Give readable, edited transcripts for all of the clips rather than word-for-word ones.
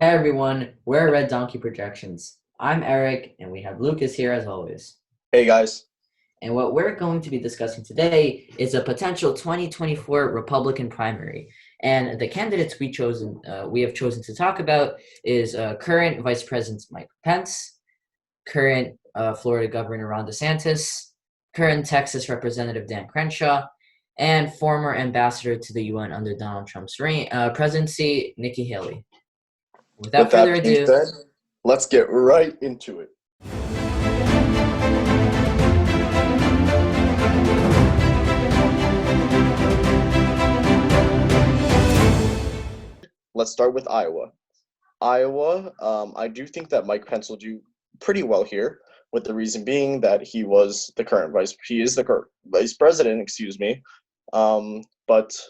Hey everyone, we're Red Donkey Projections. I'm Eric, and we have Lucas here as always. Hey guys. And what we're going to be discussing today is a potential 2024 Republican primary. And the candidates we have chosen to talk about is current Vice President Mike Pence, current Florida Governor Ron DeSantis, current Texas Representative Dan Crenshaw, and former ambassador to the UN under Donald Trump's presidency, Nikki Haley. With Without further that being ado, said, let's get right into it. Let's start with Iowa. I do think that Mike Pence will do pretty well here, with the reason being that he is the current vice president, excuse me. But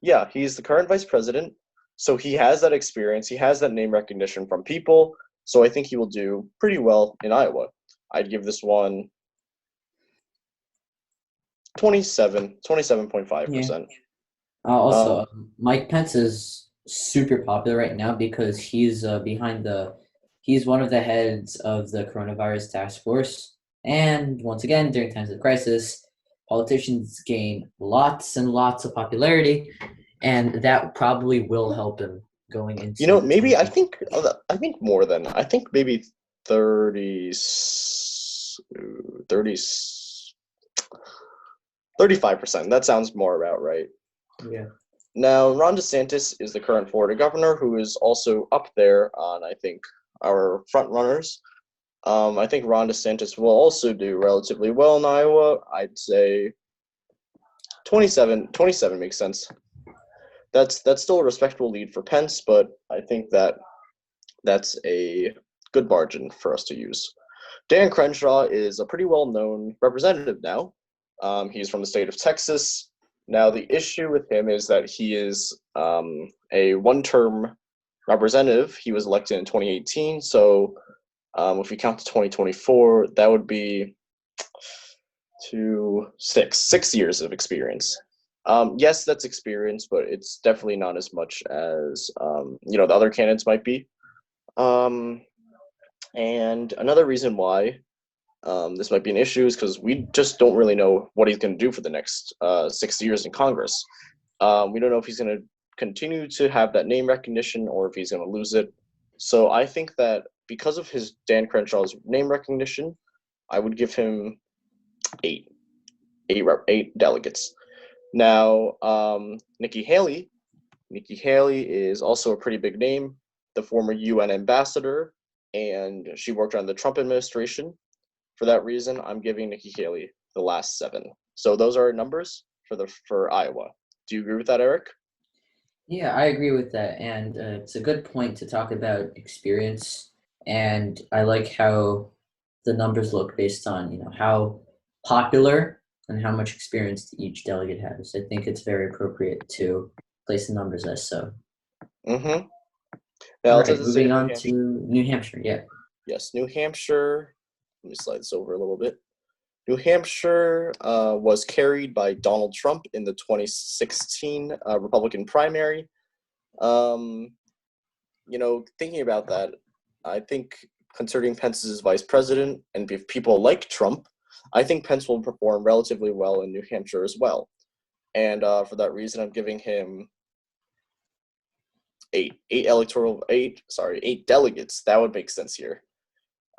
yeah, he's the current vice president, so he has that experience, he has that name recognition from people, so I think he will do pretty well in Iowa. I'd give this one yeah. 27.5%. Also, Um, Mike Pence is super popular right now because he's one of the heads of the coronavirus task force. And once again, during times of crisis, politicians gain lots and lots of popularity, and that probably will help him going into the maybe 2020. I think more than I think maybe 30 30 35%. That sounds more about right. Yeah. Now, Ron DeSantis is the current Florida governor, who is also up there on, I think, our front runners. I think Ron DeSantis will also do relatively well in Iowa. I'd say 27 makes sense. That's still a respectable lead for Pence, but I think that's a good margin for us to use. Dan Crenshaw is a pretty well-known representative now. He's from the state of Texas. Now, the issue with him is that he is a one-term representative. He was elected in 2018, so if we count to 2024, that would be six years of experience. Yes, that's experience, but it's definitely not as much as the other candidates might be. And another reason why this might be an issue is because we just don't really know what he's going to do for the next 6 years in Congress. We don't know if he's going to continue to have that name recognition or if he's going to lose it. So I think that because of his Dan Crenshaw's name recognition, I would give him eight delegates. Now, Nikki Haley is also a pretty big name, the former UN ambassador, and she worked on the Trump administration. For that reason, I'm giving Nikki Haley the last 7. So those are our numbers for Iowa. Do you agree with that, Eric? Yeah, I agree with that, and it's a good point to talk about experience. And I like how the numbers look based on how popular and how much experience each delegate has. I think it's very appropriate to place the numbers as so. Mm-hmm. All Now let's right, have the state moving of New on Hampshire. to New Hampshire. Yeah. Yes, New Hampshire. Let me slide this over a little bit. New Hampshire was carried by Donald Trump in the 2016 Republican primary. Thinking about that, I think considering Pence is vice president and if people like Trump, I think Pence will perform relatively well in New Hampshire as well. And for that reason, I'm giving him eight delegates. That would make sense here.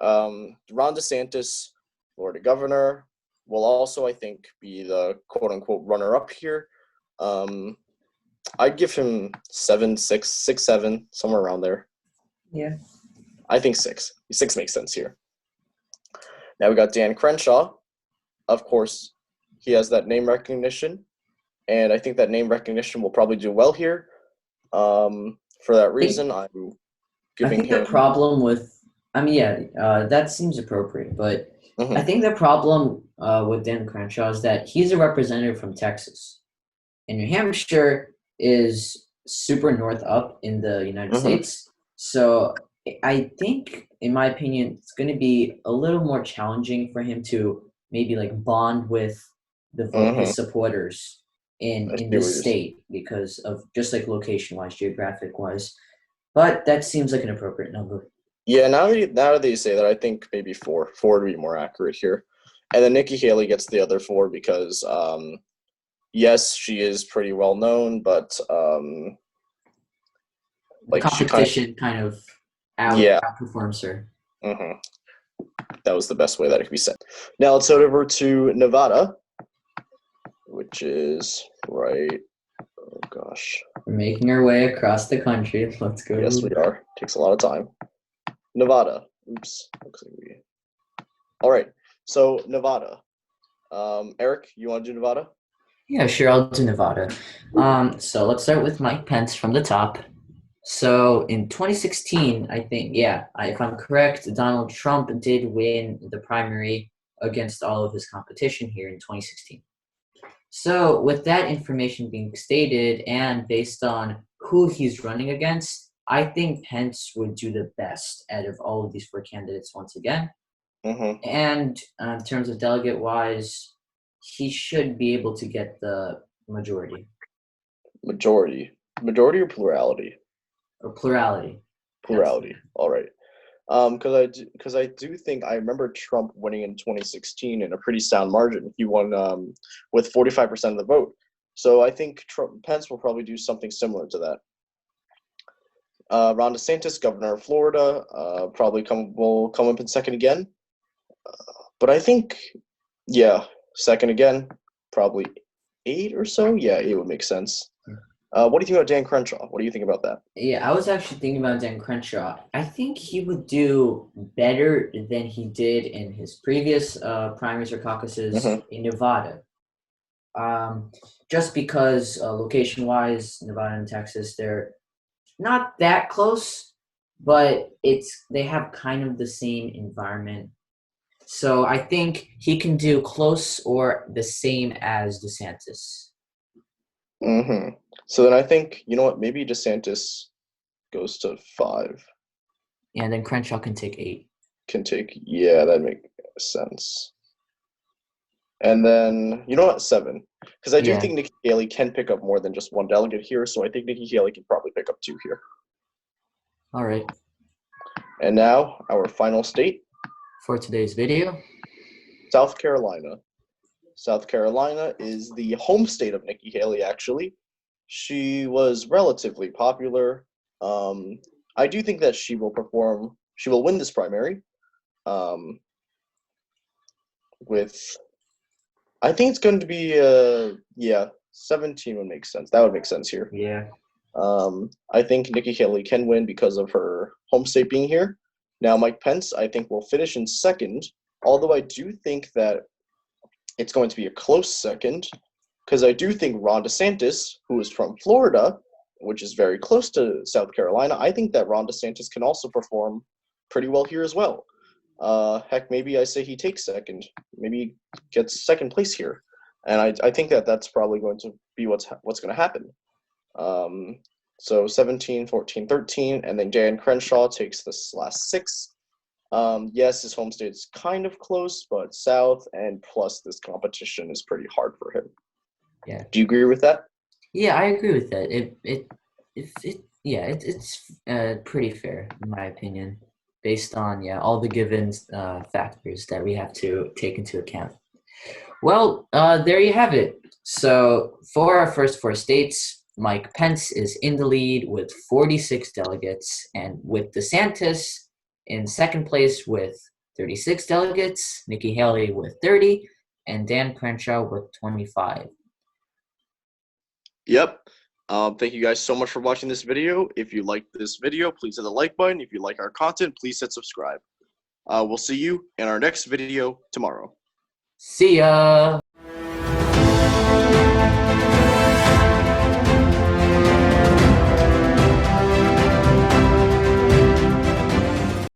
Ron DeSantis, Florida governor, will also, I think, be the quote-unquote runner-up here. I'd give him 7, 6, 6, 7, somewhere around there. Yeah. I think 6. 6 makes sense here. Now we got Dan Crenshaw. Of course, he has that name recognition, and I think that name recognition will probably do well here. For that reason, I'm I giving think the him. problem with, I mean, yeah, that seems appropriate, but I Mhm. think the problem with Dan Crenshaw is that he's a representative from Texas, and New Hampshire is super north up in the United Mhm. States. So I think, in my opinion, it's going to be a little more challenging for him to maybe like bond with Mhm. his supporters I in see this what you're saying. state because of just like location wise, geographic wise. but that seems like an appropriate number. Yeah, now that you say that, I think maybe four. Four would be more accurate here. And then Nikki Haley gets the other four because, yes, she is pretty well known, but like she Competition kind of yeah, outperforms her. hmm that was the best way that it could be said. Now let's head over to Nevada, which is right. Oh gosh, We're making our way across the country. Let's go. yes, we are. Takes a lot of time. Nevada. Oops. Looks like we. All right. So Nevada. Eric, you want to do Nevada? Yeah, sure. I'll do Nevada. So let's start with Mike Pence from the top. So in 2016, I think, yeah, if I'm correct, Donald Trump did win the primary against all of his competition here in 2016. So with that information being stated and based on who he's running against, I think Pence would do the best out of all of these four candidates once again. Mm-hmm. And in terms of delegate wise, he should be able to get the majority Majority or plurality? or plurality. Plurality. All right. Because I do think I remember Trump winning in 2016 in a pretty sound margin. He won with 45% of the vote. So I think Pence will probably do something similar to that. Ron DeSantis, governor of Florida, probably will come up in second again. But I think, yeah, second again, probably 8 or so. Yeah, 8 would make sense. What do you think about Dan Crenshaw? What do you think about that? Yeah, I was actually thinking about Dan Crenshaw. I think he would do better than he did in his previous primaries or caucuses in Nevada. Just because location-wise, Nevada and Texas, they're not that close, but they have kind of the same environment. So I think he can do close or the same as DeSantis. Mm-hmm. So then I think, you know what, maybe DeSantis goes to 5. And then Crenshaw can take 8. Yeah, that makes sense. And then, you know what, 7. Because I do think Nikki Haley can pick up more than just one delegate here, so I think Nikki Haley can probably pick up 2 here. All right. And now, our final state. For today's video. South Carolina. South Carolina is the home state of Nikki Haley, actually. She was relatively popular. I do think that she will win this primary. I think it's going to be, 17 would make sense. That would make sense here. Yeah. I think Nikki Haley can win because of her home state being here. Now, Mike Pence, I think, will finish in second, although I do think that it's going to be a close second, because I do think Ron DeSantis, who is from Florida, which is very close to South Carolina, I think that Ron DeSantis can also perform pretty well here as well. Heck, maybe I say he takes second. Maybe he gets second place here. And I think that that's probably going to be what's going to happen. So 17, 14, 13, and then Dan Crenshaw takes this last 6. Yes, his home state's kind of close, but South, and plus this competition is pretty hard for him. Yeah. Do you agree with that? Yeah, I agree with that. It's pretty fair in my opinion, based on all the given factors that we have to take into account. Well, there you have it. So for our first 4 states, Mike Pence is in the lead with 46 delegates, and with DeSantis in second place with 36 delegates, Nikki Haley with 30, and Dan Crenshaw with 25. Yep. Thank you guys so much for watching this video. If you liked this video, please hit the like button. If you like our content, please hit subscribe. We'll see you in our next video tomorrow. See ya!